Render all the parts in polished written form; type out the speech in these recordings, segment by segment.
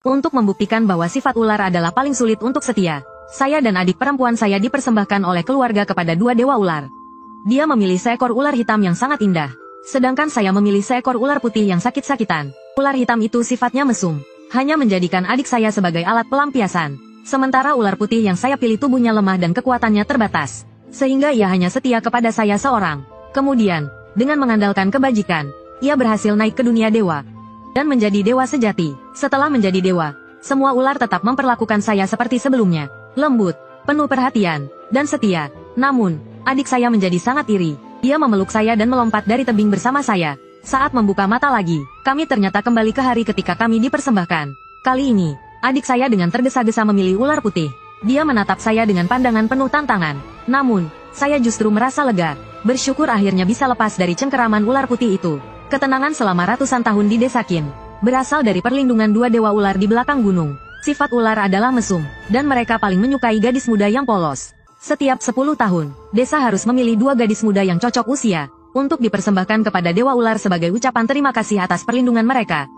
Untuk membuktikan bahwa sifat ular adalah paling sulit untuk setia, saya dan adik perempuan saya dipersembahkan oleh keluarga kepada dua dewa ular. Dia memilih seekor ular hitam yang sangat indah, sedangkan saya memilih seekor ular putih yang sakit-sakitan. Ular hitam itu sifatnya mesum, hanya menjadikan adik saya sebagai alat pelampiasan. Sementara ular putih yang saya pilih tubuhnya lemah dan kekuatannya terbatas, sehingga ia hanya setia kepada saya seorang. Kemudian, dengan mengandalkan kebajikan, ia berhasil naik ke dunia dewa dan menjadi dewa sejati. Setelah menjadi dewa, semua ular tetap memperlakukan saya seperti sebelumnya, lembut, penuh perhatian, dan setia. Namun, adik saya menjadi sangat iri. Dia memeluk saya dan melompat dari tebing bersama saya. Saat membuka mata lagi, kami ternyata kembali ke hari ketika kami dipersembahkan. Kali ini, adik saya dengan tergesa-gesa memilih ular putih. Dia menatap saya dengan pandangan penuh tantangan. Namun, saya justru merasa lega, bersyukur akhirnya bisa lepas dari cengkeraman ular putih itu. Ketenangan selama ratusan tahun di desa Qin berasal dari perlindungan dua dewa ular di belakang gunung. Sifat ular adalah mesum, dan mereka paling menyukai gadis muda yang polos. Setiap 10 tahun, desa harus memilih dua gadis muda yang cocok usia untuk dipersembahkan kepada dewa ular sebagai ucapan terima kasih atas perlindungan mereka.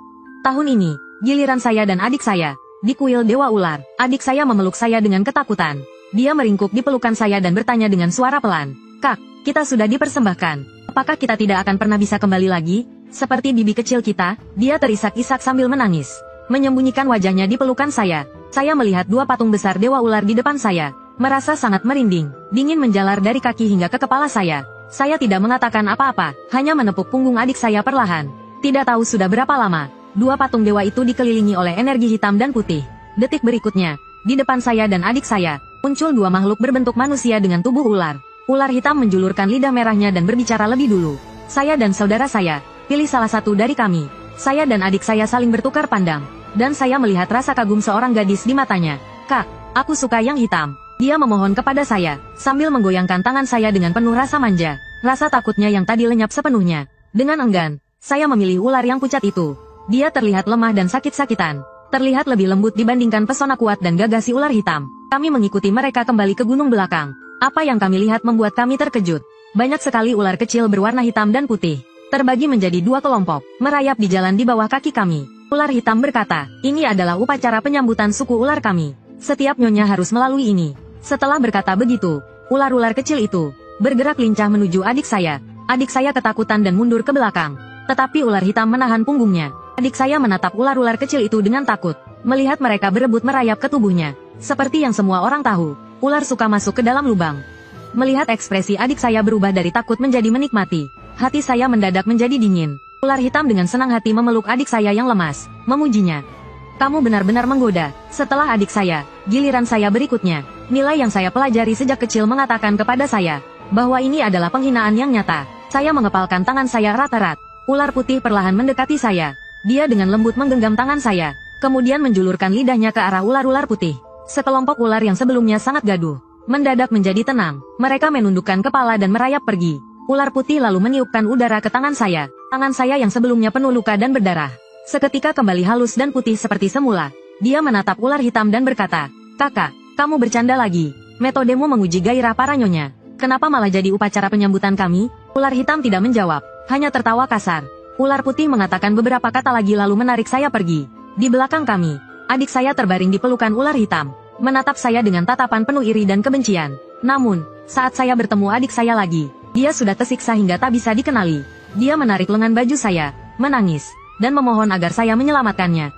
Tahun ini, giliran saya dan adik saya di kuil dewa ular. Adik saya memeluk saya dengan ketakutan. Dia meringkuk di pelukan saya dan bertanya dengan suara pelan, "Kak, kita sudah dipersembahkan. Apakah kita tidak akan pernah bisa kembali lagi? Seperti bibi kecil kita?" Dia terisak-isak sambil menangis, menyembunyikan wajahnya di pelukan saya. Saya melihat dua patung besar dewa ular di depan saya, merasa sangat merinding. Dingin menjalar dari kaki hingga ke kepala saya. Saya tidak mengatakan apa-apa, hanya menepuk punggung adik saya perlahan. Tidak tahu sudah berapa lama, dua patung dewa itu dikelilingi oleh energi hitam dan putih. Detik berikutnya, di depan saya dan adik saya, muncul dua makhluk berbentuk manusia dengan tubuh ular. Ular hitam menjulurkan lidah merahnya dan berbicara lebih dulu. "Saya dan saudara saya, pilih salah satu dari kami." Saya dan adik saya saling bertukar pandang, dan saya melihat rasa kagum seorang gadis di matanya. "Kak, aku suka yang hitam." Dia memohon kepada saya, sambil menggoyangkan tangan saya dengan penuh rasa manja. Rasa takutnya yang tadi lenyap sepenuhnya. Dengan enggan, saya memilih ular yang pucat itu. Dia terlihat lemah dan sakit-sakitan. Terlihat lebih lembut dibandingkan pesona kuat dan gagah si ular hitam. Kami mengikuti mereka kembali ke gunung belakang. Apa yang kami lihat membuat kami terkejut. Banyak sekali ular kecil berwarna hitam dan putih, terbagi menjadi dua kelompok, merayap di jalan di bawah kaki kami. Ular hitam berkata, "Ini adalah upacara penyambutan suku ular kami. Setiap nyonya harus melalui ini." Setelah berkata begitu, ular-ular kecil itu bergerak lincah menuju adik saya. Adik saya ketakutan dan mundur ke belakang. Tetapi ular hitam menahan punggungnya. Adik saya menatap ular-ular kecil itu dengan takut, melihat mereka berebut merayap ke tubuhnya. Seperti yang semua orang tahu, ular suka masuk ke dalam lubang. Melihat ekspresi adik saya berubah dari takut menjadi menikmati, hati saya mendadak menjadi dingin. Ular hitam dengan senang hati memeluk adik saya yang lemas, memujinya. "Kamu benar-benar menggoda." Setelah adik saya, giliran saya berikutnya. Nilai yang saya pelajari sejak kecil mengatakan kepada saya bahwa ini adalah penghinaan yang nyata. Saya mengepalkan tangan saya erat-erat. Ular putih perlahan mendekati saya. Dia dengan lembut menggenggam tangan saya, kemudian menjulurkan lidahnya ke arah ular-ular putih. Sekelompok ular yang sebelumnya sangat gaduh mendadak menjadi tenang. Mereka menundukkan kepala dan merayap pergi. Ular putih lalu meniupkan udara ke tangan saya. Tangan saya yang sebelumnya penuh luka dan berdarah seketika kembali halus dan putih seperti semula. Dia menatap ular hitam dan berkata, "Kakak, kamu bercanda lagi. Metodemu menguji gairah para nyonya. Kenapa malah jadi upacara penyambutan kami?" Ular hitam tidak menjawab, hanya tertawa kasar. Ular putih mengatakan beberapa kata lagi lalu menarik saya pergi. Di belakang kami, adik saya terbaring di pelukan ular hitam, menatap saya dengan tatapan penuh iri dan kebencian. Namun, saat saya bertemu adik saya lagi, dia sudah tersiksa hingga tak bisa dikenali. Dia menarik lengan baju saya, menangis, dan memohon agar saya menyelamatkannya.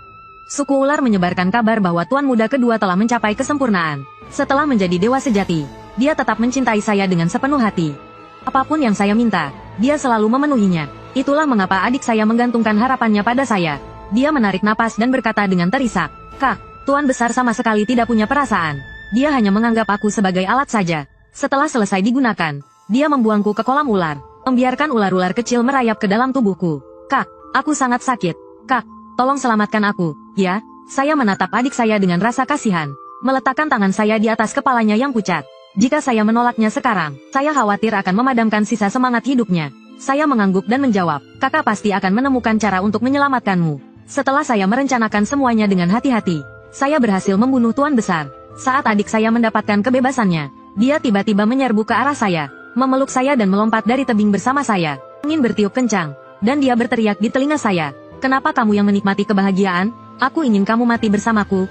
Suku ular menyebarkan kabar bahwa tuan muda kedua telah mencapai kesempurnaan. Setelah menjadi dewa sejati, dia tetap mencintai saya dengan sepenuh hati. Apapun yang saya minta, dia selalu memenuhinya. Itulah mengapa adik saya menggantungkan harapannya pada saya. Dia menarik napas dan berkata dengan terisak, "Kak, Tuan Besar sama sekali tidak punya perasaan. Dia hanya menganggap aku sebagai alat saja." Setelah selesai digunakan, dia membuangku ke kolam ular, membiarkan ular-ular kecil merayap ke dalam tubuhku. "Kak, aku sangat sakit. Kak, tolong selamatkan aku, ya." Saya menatap adik saya dengan rasa kasihan, meletakkan tangan saya di atas kepalanya yang pucat. Jika saya menolaknya sekarang, saya khawatir akan memadamkan sisa semangat hidupnya. Saya mengangguk dan menjawab, "Kakak pasti akan menemukan cara untuk menyelamatkanmu." Setelah saya merencanakan semuanya dengan hati-hati, saya berhasil membunuh Tuan Besar. Saat adik saya mendapatkan kebebasannya, dia tiba-tiba menyerbu ke arah saya, memeluk saya dan melompat dari tebing bersama saya. Angin bertiup kencang, dan dia berteriak di telinga saya, "Kenapa kamu yang menikmati kebahagiaan? Aku ingin kamu mati bersamaku.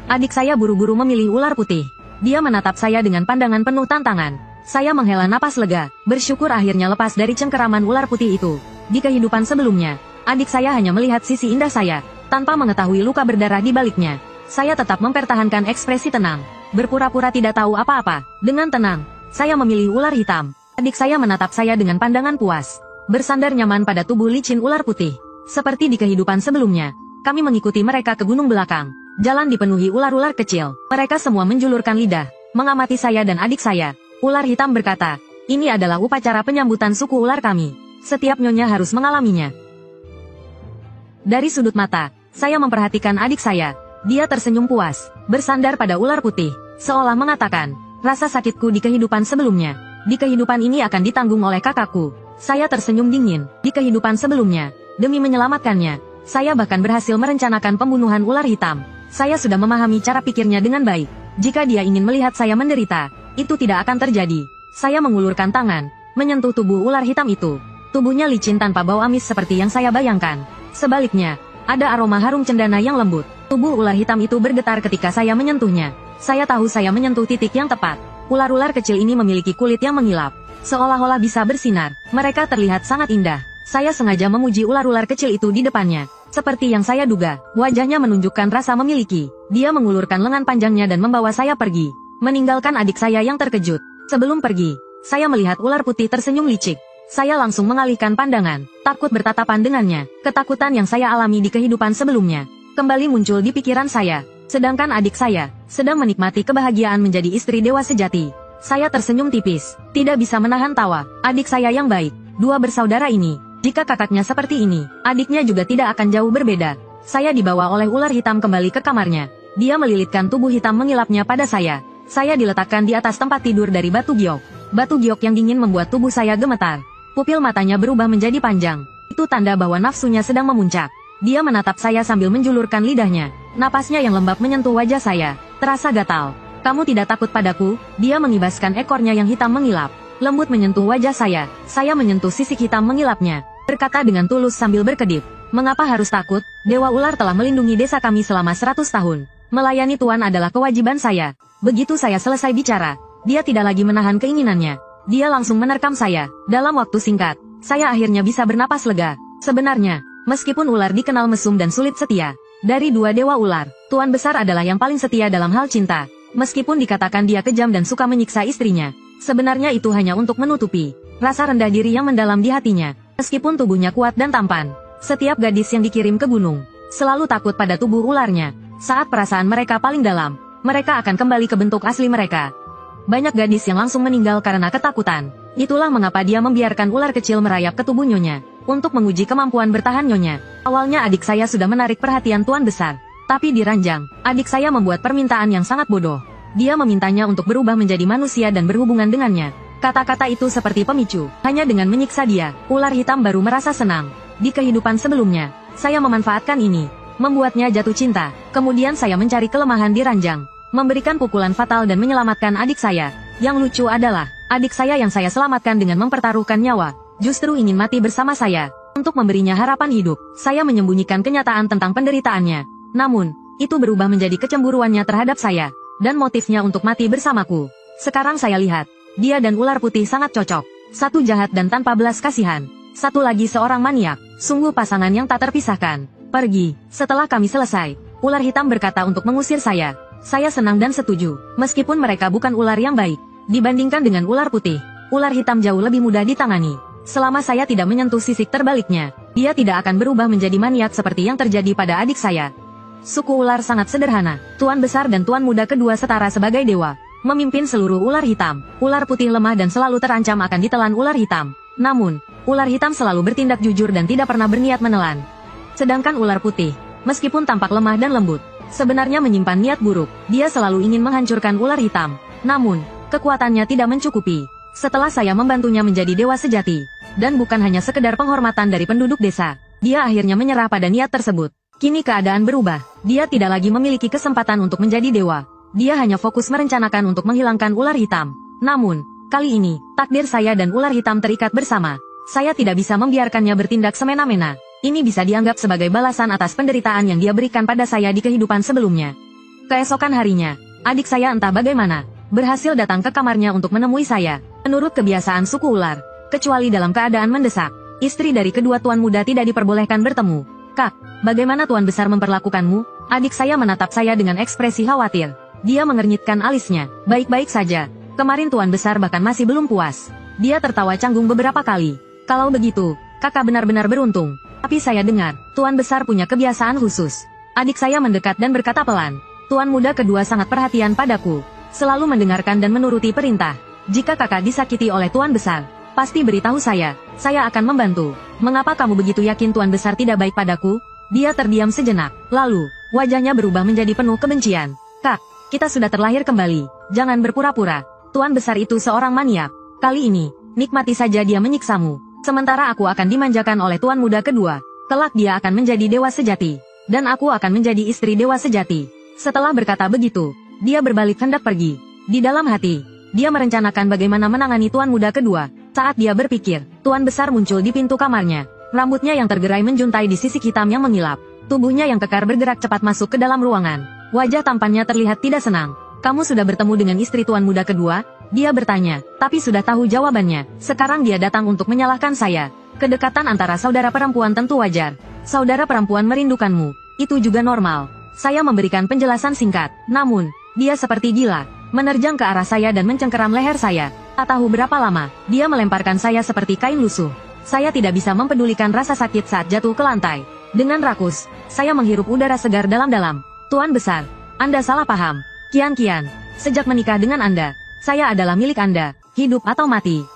Adik saya buru-buru memilih ular putih. Dia menatap saya dengan pandangan penuh tantangan. Saya menghela napas lega, bersyukur akhirnya lepas dari cengkeraman ular putih itu. Di kehidupan sebelumnya, adik saya hanya melihat sisi indah saya, tanpa mengetahui luka berdarah di baliknya. Saya tetap mempertahankan ekspresi tenang, berpura-pura tidak tahu apa-apa. Dengan tenang, saya memilih ular hitam. Adik saya menatap saya dengan pandangan puas, bersandar nyaman pada tubuh licin ular putih. Seperti di kehidupan sebelumnya, kami mengikuti mereka ke gunung belakang. Jalan dipenuhi ular-ular kecil. Mereka semua menjulurkan lidah, mengamati saya dan adik saya. Ular hitam berkata, "Ini adalah upacara penyambutan suku ular kami. Setiap nyonya harus mengalaminya." Dari sudut mata, saya memperhatikan adik saya. Dia tersenyum puas, bersandar pada ular putih, seolah mengatakan, "Rasa sakitku di kehidupan sebelumnya, di kehidupan ini akan ditanggung oleh kakakku." Saya tersenyum dingin. Di kehidupan sebelumnya, demi menyelamatkannya, saya bahkan berhasil merencanakan pembunuhan ular hitam. Saya sudah memahami cara pikirnya dengan baik. Jika dia ingin melihat saya menderita, itu tidak akan terjadi. Saya mengulurkan tangan, menyentuh tubuh ular hitam itu. Tubuhnya licin tanpa bau amis seperti yang saya bayangkan. Sebaliknya, ada aroma harum cendana yang lembut. Tubuh ular hitam itu bergetar ketika saya menyentuhnya. Saya tahu saya menyentuh titik yang tepat. Ular-ular kecil ini memiliki kulit yang mengilap, seolah-olah bisa bersinar. Mereka terlihat sangat indah. Saya sengaja memuji ular-ular kecil itu di depannya. Seperti yang saya duga, wajahnya menunjukkan rasa memiliki. Dia mengulurkan lengan panjangnya dan membawa saya pergi, meninggalkan adik saya yang terkejut. Sebelum pergi, saya melihat ular putih tersenyum licik. Saya langsung mengalihkan pandangan, takut bertatapan dengannya. Ketakutan yang saya alami di kehidupan sebelumnya kembali muncul di pikiran saya. Sedangkan adik saya sedang menikmati kebahagiaan menjadi istri dewa sejati. Saya tersenyum tipis, tidak bisa menahan tawa. Adik saya yang baik, dua bersaudara ini. Jika kakaknya seperti ini, adiknya juga tidak akan jauh berbeda. Saya dibawa oleh ular hitam kembali ke kamarnya. Dia melilitkan tubuh hitam mengilapnya pada saya. Saya diletakkan di atas tempat tidur dari batu giok. Batu giok yang dingin membuat tubuh saya gemetar. Pupil matanya berubah menjadi panjang. Itu tanda bahwa nafsunya sedang memuncak. Dia menatap saya sambil menjulurkan lidahnya. Napasnya yang lembab menyentuh wajah saya. Terasa gatal. "Kamu tidak takut padaku?" Dia mengibaskan ekornya yang hitam mengilap. Lembut menyentuh wajah saya. Saya menyentuh sisik hitam mengilapnya, berkata dengan tulus sambil berkedip, "Mengapa harus takut? Dewa Ular telah melindungi desa kami selama 100 tahun. Melayani Tuan adalah kewajiban saya." Begitu saya selesai bicara, dia tidak lagi menahan keinginannya. Dia langsung menerkam saya. Dalam waktu singkat, saya akhirnya bisa bernapas lega. Sebenarnya, meskipun ular dikenal mesum dan sulit setia, dari dua dewa ular, Tuan Besar adalah yang paling setia dalam hal cinta. Meskipun dikatakan dia kejam dan suka menyiksa istrinya, sebenarnya itu hanya untuk menutupi rasa rendah diri yang mendalam di hatinya. Meskipun tubuhnya kuat dan tampan, setiap gadis yang dikirim ke gunung selalu takut pada tubuh ularnya. Saat perasaan mereka paling dalam, mereka akan kembali ke bentuk asli mereka. Banyak gadis yang langsung meninggal karena ketakutan. Itulah mengapa dia membiarkan ular kecil merayap ke tubuh nyonya, untuk menguji kemampuan bertahan nyonya. Awalnya adik saya sudah menarik perhatian Tuan Besar, tapi di ranjang, adik saya membuat permintaan yang sangat bodoh. Dia memintanya untuk berubah menjadi manusia dan berhubungan dengannya. Kata-kata itu seperti pemicu. Hanya dengan menyiksa dia, ular hitam baru merasa senang. Di kehidupan sebelumnya, saya memanfaatkan ini, membuatnya jatuh cinta. Kemudian saya mencari kelemahan di ranjang, memberikan pukulan fatal dan menyelamatkan adik saya. Yang lucu adalah, adik saya yang saya selamatkan dengan mempertaruhkan nyawa, justru ingin mati bersama saya. Untuk memberinya harapan hidup, saya menyembunyikan kenyataan tentang penderitaannya. Namun, itu berubah menjadi kecemburuannya terhadap saya, dan motifnya untuk mati bersamaku. Sekarang saya lihat, dia dan ular putih sangat cocok. Satu jahat dan tanpa belas kasihan, satu lagi seorang maniak. Sungguh pasangan yang tak terpisahkan. Pergi. Setelah kami selesai, ular hitam berkata untuk mengusir saya. Saya senang dan setuju, meskipun mereka bukan ular yang baik. Dibandingkan dengan ular putih, ular hitam jauh lebih mudah ditangani. Selama saya tidak menyentuh sisik terbaliknya, dia tidak akan berubah menjadi maniak seperti yang terjadi pada adik saya. Suku ular sangat sederhana. Tuan Besar dan Tuan Muda kedua setara sebagai dewa, memimpin seluruh ular hitam. Ular putih lemah dan selalu terancam akan ditelan ular hitam. Namun, ular hitam selalu bertindak jujur dan tidak pernah berniat menelan. Sedangkan ular putih, meskipun tampak lemah dan lembut, sebenarnya menyimpan niat buruk. Dia selalu ingin menghancurkan ular hitam. Namun, kekuatannya tidak mencukupi. Setelah saya membantunya menjadi dewa sejati, dan bukan hanya sekedar penghormatan dari penduduk desa, dia akhirnya menyerah pada niat tersebut. Kini keadaan berubah. Dia tidak lagi memiliki kesempatan untuk menjadi dewa. Dia hanya fokus merencanakan untuk menghilangkan ular hitam. Namun, kali ini, takdir saya dan ular hitam terikat bersama. Saya tidak bisa membiarkannya bertindak semena-mena. Ini bisa dianggap sebagai balasan atas penderitaan yang dia berikan pada saya di kehidupan sebelumnya. Keesokan harinya, adik saya entah bagaimana, berhasil datang ke kamarnya untuk menemui saya. Menurut kebiasaan suku ular, kecuali dalam keadaan mendesak, istri dari kedua tuan muda tidak diperbolehkan bertemu. Kak, bagaimana tuan besar memperlakukanmu? Adik saya menatap saya dengan ekspresi khawatir. Dia mengernyitkan alisnya. Baik-baik saja. Kemarin tuan besar bahkan masih belum puas. Dia tertawa canggung beberapa kali. Kalau begitu, kakak benar-benar beruntung. Tapi saya dengar, tuan besar punya kebiasaan khusus. Adik saya mendekat dan berkata pelan. Tuan muda kedua sangat perhatian padaku. Selalu mendengarkan dan menuruti perintah. Jika kakak disakiti oleh tuan besar, pasti beritahu saya akan membantu. Mengapa kamu begitu yakin tuan besar tidak baik padaku? Dia terdiam sejenak. Lalu, wajahnya berubah menjadi penuh kebencian. Kak, kita sudah terlahir kembali. Jangan berpura-pura. Tuan besar itu seorang maniak. Kali ini, nikmati saja dia menyiksamu. Sementara aku akan dimanjakan oleh tuan muda kedua. Kelak dia akan menjadi dewa sejati. Dan aku akan menjadi istri dewa sejati. Setelah berkata begitu, dia berbalik hendak pergi. Di dalam hati, dia merencanakan bagaimana menangani tuan muda kedua. Saat dia berpikir, tuan besar muncul di pintu kamarnya. Rambutnya yang tergerai menjuntai di sisik hitam yang mengilap. Tubuhnya yang kekar bergerak cepat masuk ke dalam ruangan. Wajah tampannya terlihat tidak senang. Kamu sudah bertemu dengan istri tuan muda kedua? Dia bertanya, tapi sudah tahu jawabannya. Sekarang dia datang untuk menyalahkan saya. Kedekatan antara saudara perempuan tentu wajar. Saudara perempuan merindukanmu. Itu juga normal. Saya memberikan penjelasan singkat. Namun, dia seperti gila. Menerjang ke arah saya dan mencengkeram leher saya. Tak tahu berapa lama, dia melemparkan saya seperti kain lusuh. Saya tidak bisa mempedulikan rasa sakit saat jatuh ke lantai. Dengan rakus, saya menghirup udara segar dalam-dalam. Tuan besar, Anda salah paham. Kian-kian, sejak menikah dengan Anda, saya adalah milik Anda, hidup atau mati.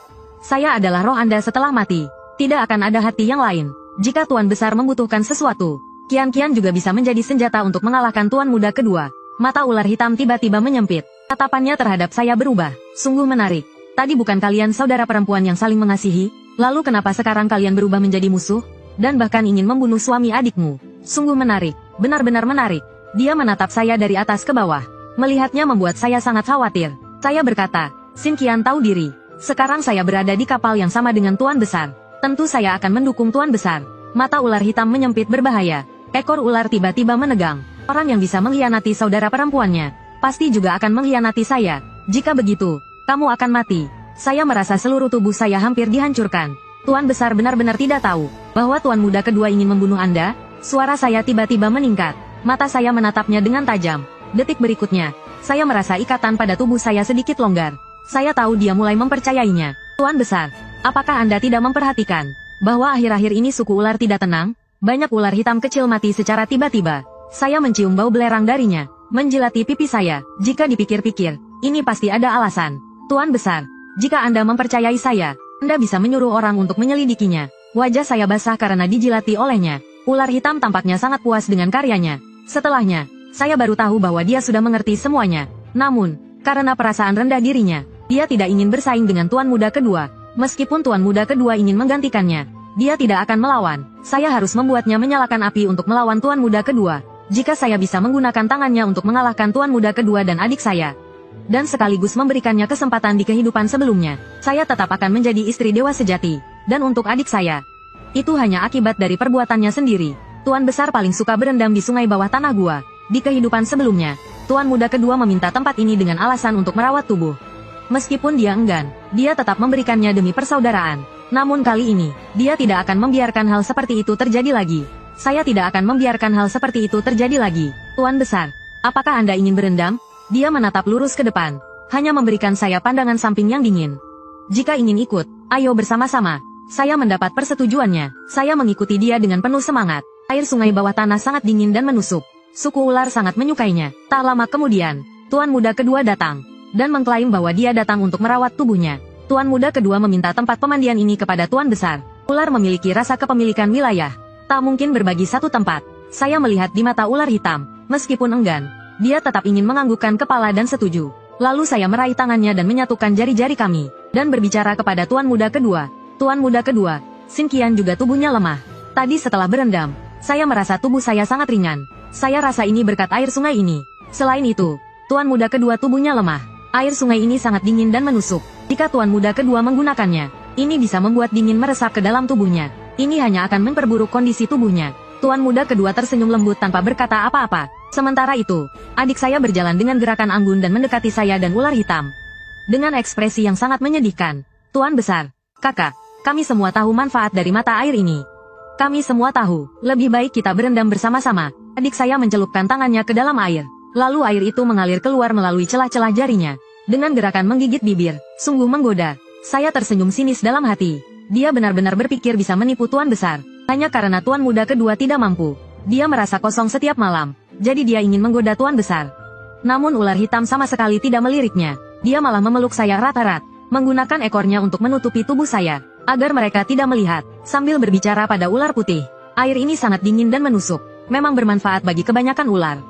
Saya adalah roh Anda setelah mati. Tidak akan ada hati yang lain. Jika tuan besar membutuhkan sesuatu, Kian-kian juga bisa menjadi senjata untuk mengalahkan tuan muda kedua. Mata ular hitam tiba-tiba menyempit. Tatapannya terhadap saya berubah. Sungguh menarik. Tadi bukan kalian saudara perempuan yang saling mengasihi? Lalu kenapa sekarang kalian berubah menjadi musuh? Dan bahkan ingin membunuh suami adikmu. Sungguh menarik. Benar-benar menarik. Dia menatap saya dari atas ke bawah. Melihatnya membuat saya sangat khawatir. Saya berkata, Xin Qian tahu diri. Sekarang saya berada di kapal yang sama dengan tuan besar. Tentu saya akan mendukung tuan besar. Mata ular hitam menyempit berbahaya. Ekor ular tiba-tiba menegang. Orang yang bisa mengkhianati saudara perempuannya, pasti juga akan mengkhianati saya. Jika begitu, kamu akan mati. Saya merasa seluruh tubuh saya hampir dihancurkan. Tuan besar benar-benar tidak tahu bahwa tuan muda kedua ingin membunuh Anda. Suara saya tiba-tiba meningkat. Mata saya menatapnya dengan tajam. Detik berikutnya, saya merasa ikatan pada tubuh saya sedikit longgar. Saya tahu dia mulai mempercayainya. Tuan besar, apakah Anda tidak memperhatikan bahwa akhir-akhir ini suku ular tidak tenang? Banyak ular hitam kecil mati secara tiba-tiba. Saya mencium bau belerang darinya, menjilati pipi saya. Jika dipikir-pikir, ini pasti ada alasan. Tuan besar, jika Anda mempercayai saya, Anda bisa menyuruh orang untuk menyelidikinya. Wajah saya basah karena dijilati olehnya. Ular hitam tampaknya sangat puas dengan karyanya. Setelahnya, saya baru tahu bahwa dia sudah mengerti semuanya. Namun, karena perasaan rendah dirinya, dia tidak ingin bersaing dengan tuan muda kedua. Meskipun tuan muda kedua ingin menggantikannya, dia tidak akan melawan. Saya harus membuatnya menyalakan api untuk melawan tuan muda kedua. Jika saya bisa menggunakan tangannya untuk mengalahkan tuan muda kedua dan adik saya, dan sekaligus memberikannya kesempatan di kehidupan sebelumnya, saya tetap akan menjadi istri dewa sejati. Dan untuk adik saya, itu hanya akibat dari perbuatannya sendiri. Tuan besar paling suka berendam di sungai bawah tanah gua. Di kehidupan sebelumnya, tuan muda kedua meminta tempat ini dengan alasan untuk merawat tubuh. Meskipun dia enggan, dia tetap memberikannya demi persaudaraan. Namun kali ini, dia tidak akan membiarkan hal seperti itu terjadi lagi. Saya tidak akan membiarkan hal seperti itu terjadi lagi. Tuan besar, apakah Anda ingin berendam? Dia menatap lurus ke depan, hanya memberikan saya pandangan samping yang dingin. Jika ingin ikut, ayo bersama-sama. Saya mendapat persetujuannya. Saya mengikuti dia dengan penuh semangat. Air sungai bawah tanah sangat dingin dan menusuk. Suku ular sangat menyukainya. Tak lama kemudian, tuan muda kedua datang dan mengklaim bahwa dia datang untuk merawat tubuhnya. Tuan muda kedua meminta tempat pemandian ini kepada tuan besar. Ular memiliki rasa kepemilikan wilayah. Tak mungkin berbagi satu tempat. Saya melihat di mata ular hitam. Meskipun enggan, dia tetap ingin menganggukkan kepala dan setuju. Lalu saya meraih tangannya dan menyatukan jari-jari kami, dan berbicara kepada tuan muda kedua. Tuan muda kedua, Xin Qian juga tubuhnya lemah. Tadi setelah berendam, saya merasa tubuh saya sangat ringan. Saya rasa ini berkat air sungai ini. Selain itu, tuan muda kedua tubuhnya lemah. Air sungai ini sangat dingin dan menusuk. Jika tuan muda kedua menggunakannya, ini bisa membuat dingin meresap ke dalam tubuhnya. Ini hanya akan memperburuk kondisi tubuhnya. Tuan muda kedua tersenyum lembut tanpa berkata apa-apa. Sementara itu, adik saya berjalan dengan gerakan anggun dan mendekati saya dan ular hitam. Dengan ekspresi yang sangat menyedihkan. Tuan besar, kakak, kami semua tahu manfaat dari mata air ini. Kami semua tahu, lebih baik kita berendam bersama-sama. Adik saya mencelupkan tangannya ke dalam air. Lalu air itu mengalir keluar melalui celah-celah jarinya. Dengan gerakan menggigit bibir, sungguh menggoda. Saya tersenyum sinis dalam hati. Dia benar-benar berpikir bisa menipu tuan besar. Hanya karena tuan muda kedua tidak mampu. Dia merasa kosong setiap malam. Jadi dia ingin menggoda tuan besar. Namun ular hitam sama sekali tidak meliriknya. Dia malah memeluk saya erat-erat. Menggunakan ekornya untuk menutupi tubuh saya. Agar mereka tidak melihat. Sambil berbicara pada ular putih. Air ini sangat dingin dan menusuk. Memang bermanfaat bagi kebanyakan ular.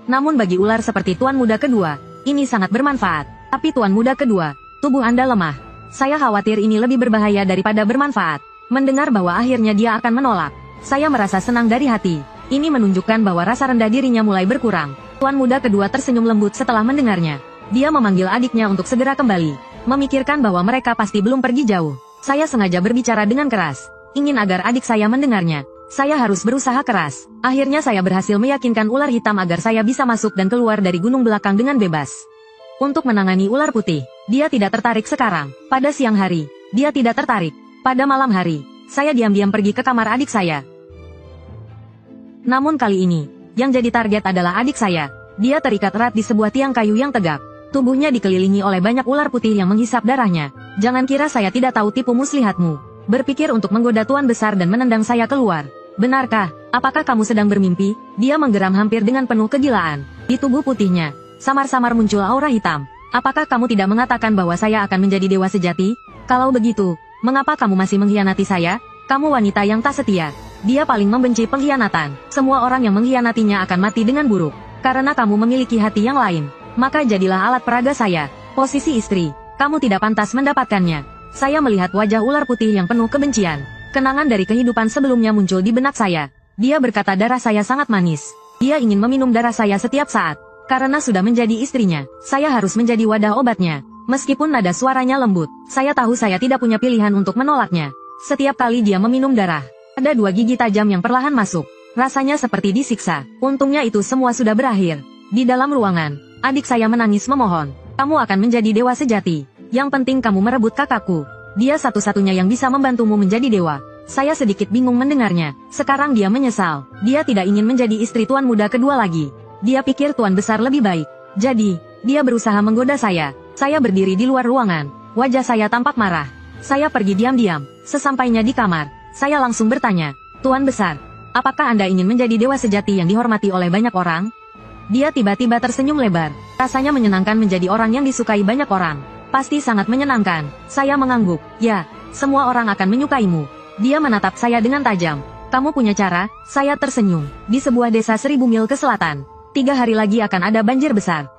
Namun bagi ular seperti tuan muda kedua, ini sangat bermanfaat. Tapi tuan muda kedua, tubuh Anda lemah. Saya khawatir ini lebih berbahaya daripada bermanfaat. Mendengar bahwa akhirnya dia akan menolak. Saya merasa senang dari hati. Ini menunjukkan bahwa rasa rendah dirinya mulai berkurang. Tuan muda kedua tersenyum lembut setelah mendengarnya. Dia memanggil adiknya untuk segera kembali. Memikirkan bahwa mereka pasti belum pergi jauh. Saya sengaja berbicara dengan keras. Ingin agar adik saya mendengarnya. Saya harus berusaha keras. Akhirnya saya berhasil meyakinkan ular hitam agar saya bisa masuk dan keluar dari gunung belakang dengan bebas. Untuk menangani ular putih, dia tidak tertarik sekarang. Pada siang hari, dia tidak tertarik. Pada malam hari, saya diam-diam pergi ke kamar adik saya. Namun kali ini, yang jadi target adalah adik saya. Dia terikat erat di sebuah tiang kayu yang tegap. Tubuhnya dikelilingi oleh banyak ular putih yang menghisap darahnya. Jangan kira saya tidak tahu tipu muslihatmu. Berpikir untuk menggoda tuan besar dan menendang saya keluar. Benarkah? Apakah kamu sedang bermimpi? Dia menggeram hampir dengan penuh kegilaan. Di tubuh putihnya, samar-samar muncul aura hitam. Apakah kamu tidak mengatakan bahwa saya akan menjadi dewa sejati? Kalau begitu, mengapa kamu masih mengkhianati saya? Kamu wanita yang tak setia. Dia paling membenci pengkhianatan. Semua orang yang mengkhianatinya akan mati dengan buruk. Karena kamu memiliki hati yang lain. Maka jadilah alat peraga saya. Posisi istri. Kamu tidak pantas mendapatkannya. Saya melihat wajah ular putih yang penuh kebencian. Kenangan dari kehidupan sebelumnya muncul di benak saya. Dia berkata darah saya sangat manis. Dia ingin meminum darah saya setiap saat. Karena sudah menjadi istrinya, saya harus menjadi wadah obatnya. Meskipun nada suaranya lembut, saya tahu saya tidak punya pilihan untuk menolaknya. Setiap kali dia meminum darah, ada 2 gigi tajam yang perlahan masuk. Rasanya seperti disiksa. Untungnya itu semua sudah berakhir. Di dalam ruangan, adik saya menangis memohon. Kamu akan menjadi dewa sejati. Yang penting kamu merebut kakakku. Dia satu-satunya yang bisa membantumu menjadi dewa. Saya sedikit bingung mendengarnya. Sekarang dia menyesal. Dia tidak ingin menjadi istri tuan muda kedua lagi. Dia pikir tuan besar lebih baik. Jadi, dia berusaha menggoda saya. Saya berdiri di luar ruangan. Wajah saya tampak marah. Saya pergi diam-diam. Sesampainya di kamar, saya langsung bertanya, Tuan besar, apakah Anda ingin menjadi dewa sejati yang dihormati oleh banyak orang? Dia tiba-tiba tersenyum lebar. Rasanya menyenangkan menjadi orang yang disukai banyak orang. Pasti sangat menyenangkan. Saya mengangguk. Ya, semua orang akan menyukaimu. Dia menatap saya dengan tajam. Kamu punya cara? Saya tersenyum. Di sebuah desa 1000 mil ke selatan. 3 hari lagi akan ada banjir besar.